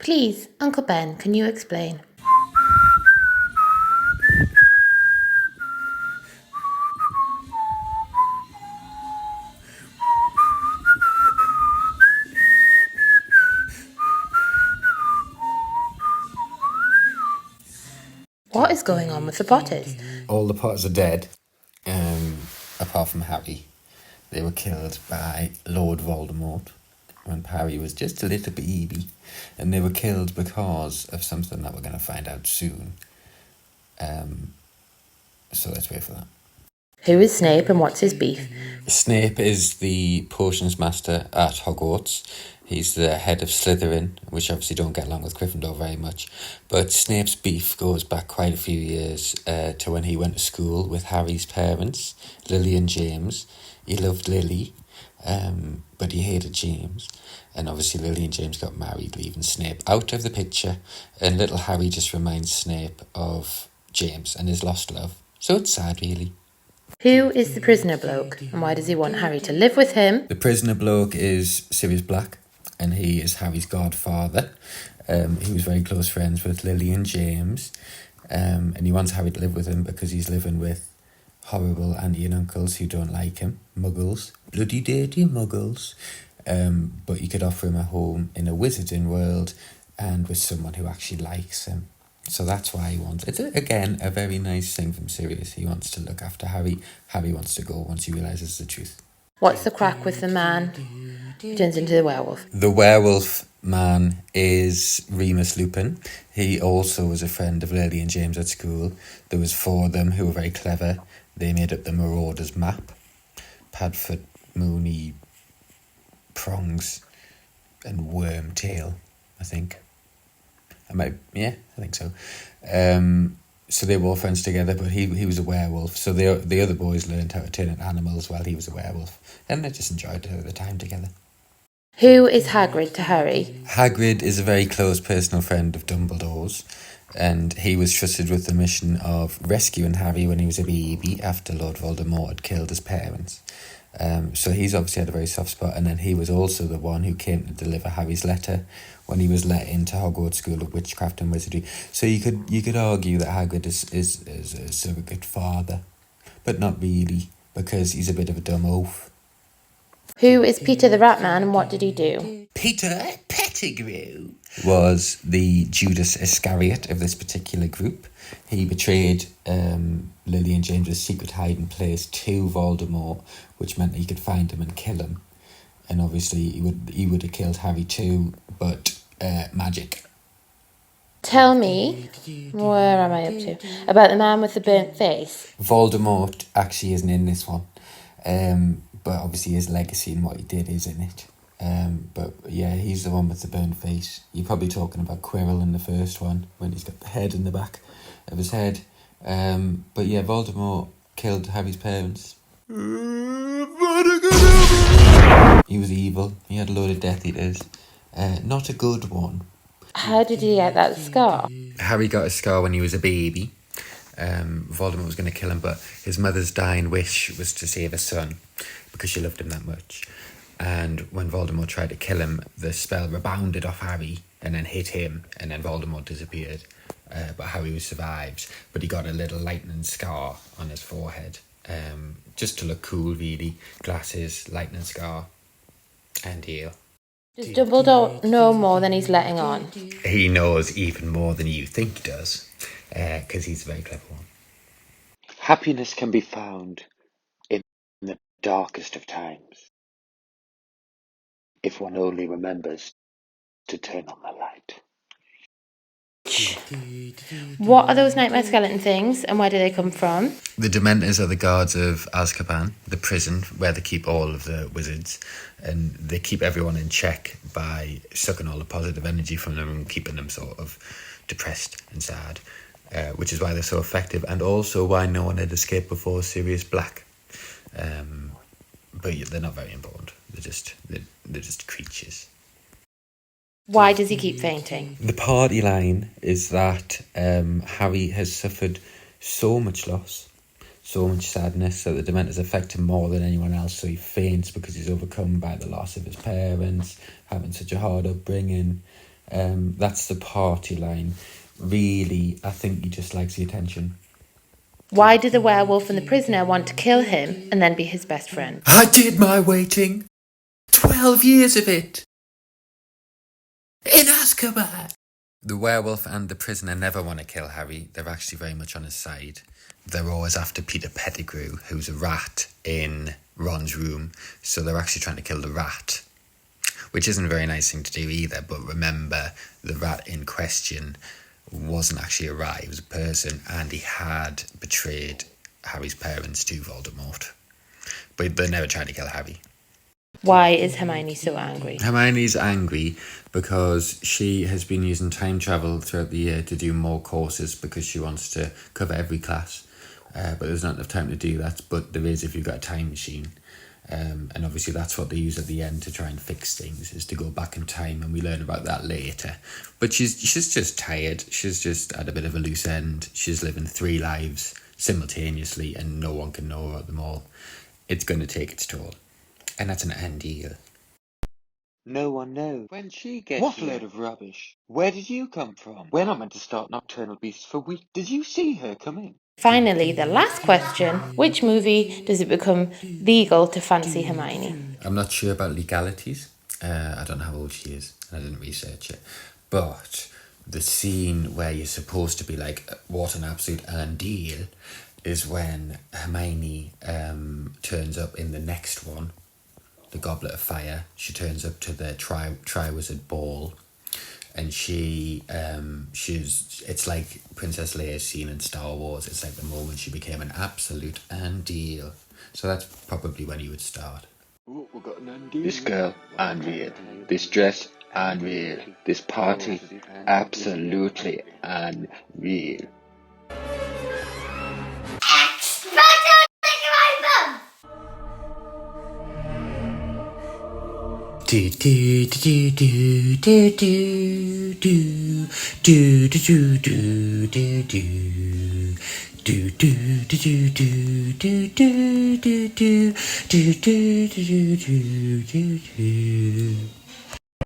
Please, Uncle Ben, can you explain? What is going on with the Potters? All the Potters are dead, apart from Harry. They were killed by Lord Voldemort when Harry was just a little baby, and they were killed because of something that we're going to find out soon. So let's wait for that. Who is Snape and what's his beef? Snape is the potions master at Hogwarts. He's the head of Slytherin, which obviously don't get along with Gryffindor very much. But Snape's beef goes back quite a few years to when he went to school with Harry's parents, Lily and James. He loved Lily, but he hated James. And obviously Lily and James got married, leaving Snape out of the picture. And little Harry just reminds Snape of James and his lost love. So it's sad, really. Who is the prisoner bloke and why does he want Harry to live with him? The prisoner bloke is Sirius Black, and he is Harry's godfather. He was very close friends with Lily and James, and he wants Harry to live with him because he's living with horrible auntie and uncles who don't like him, muggles, bloody dirty muggles. But you could offer him a home in a wizarding world and with someone who actually likes him. So that's why he wants... It's, again, a very nice thing from Sirius. He wants to look after Harry. Harry wants to go once he realises the truth. What's the crack with the man who turns into the werewolf? The werewolf man is Remus Lupin. He also was a friend of Lily and James at school. There was 4 of them who were very clever. They made up the Marauders map. Padfoot, Mooney, Prongs, and Wormtail, I think. I think so. So they were all friends together, but he was a werewolf. So the other boys learned how to turn into animals while he was a werewolf. And they just enjoyed the time together. Who is Hagrid to Harry? Hagrid is a very close personal friend of Dumbledore's. And he was trusted with the mission of rescuing Harry when he was a baby after Lord Voldemort had killed his parents. So he's obviously had a very soft spot, and then he was also the one who came to deliver Harry's letter when he was let into Hogwarts School of Witchcraft and Wizardry. So you could argue that Hagrid is a surrogate father, but not really, because he's a bit of a dumb oaf. Who is Peter the Rat Man and what did he do? Peter Pettigrew was the Judas Iscariot of this particular group. He betrayed Lily and James's secret hiding place to Voldemort, which meant he could find him and kill him. And obviously he would have killed Harry too, but magic. Tell me, where am I up to? About the man with the burnt face. Voldemort actually isn't in this one. But obviously his legacy and what he did is in it. But yeah, he's the one with the burnt face. You're probably talking about Quirrell in the first one, when he's got the head in the back of his head. But yeah, Voldemort killed Harry's parents. He was evil. He had a load of Death Eaters. Not a good one. How did he get that scar? Harry got a scar when he was a baby. Voldemort was going to kill him, but his mother's dying wish was to save his son because she loved him that much. And when Voldemort tried to kill him, the spell rebounded off Harry and then hit him, and then Voldemort disappeared. But Harry survived, but he got a little lightning scar on his forehead, just to look cool, really. Glasses, lightning scar, and heal. Does Dumbledore know more than he's letting on? He knows even more than you think he does, because he's a very clever one. Happiness can be found in the darkest of times, if one only remembers to turn on the light. What are those nightmare skeleton things and where do they come from? The Dementors are the guards of Azkaban, the prison where they keep all of the wizards, and they keep everyone in check by sucking all the positive energy from them and keeping them sort of depressed and sad, which is why they're so effective, and also why no one had escaped before Sirius Black. But they're not very important. They're just creatures. Why does he keep fainting? The party line is that Harry has suffered so much loss, so much sadness, that the Dementors affect him more than anyone else, so he faints because he's overcome by the loss of his parents, having such a hard upbringing, That's the party line. Really, I think he just likes the attention. Why do the werewolf and the prisoner want to kill him and then be his best friend? I did my waiting. 12 years of it. In Azkaban. The werewolf and the prisoner never want to kill Harry. They're actually very much on his side. They're always after Peter Pettigrew, who's a rat in Ron's room. So they're actually trying to kill the rat, which isn't a very nice thing to do either. But remember, the rat in question wasn't actually a rat, he was a person, and he had betrayed Harry's parents to Voldemort. But they're never trying to kill Harry. Why is Hermione so angry? Hermione's angry because she has been using time travel throughout the year to do more courses because she wants to cover every class. But there's not enough time to do that, but there is if you've got a time machine. And obviously that's what they use at the end to try and fix things, is to go back in time, and we learn about that later. But she's just tired. She's just at a bit of a loose end. She's living 3 lives simultaneously and no one can know about them all. It's going to take its toll. And that's an ordeal. No one knows when she gets What here. Load of rubbish. Where did you come from? We're not meant to start Nocturnal Beasts for weeks. Did you see her come in? Finally, the last question. Which movie does it become legal to fancy Hermione? I'm not sure about legalities. I don't know how old she is. I didn't research it. But the scene where you're supposed to be like, what an absolute ordeal, is when Hermione turns up in the next one, the Goblet of Fire. She turns up to the Triwizard Ball, and she's it's like Princess Leia's scene in Star Wars. It's like the moment she became an absolute ordeal. So that's probably when you would start. Ooh, we got an ordeal. This girl, unreal. This dress, unreal. This party, absolutely unreal. Do do do do do do do do do do do do do. Do do do do do do do do do do do do do do do.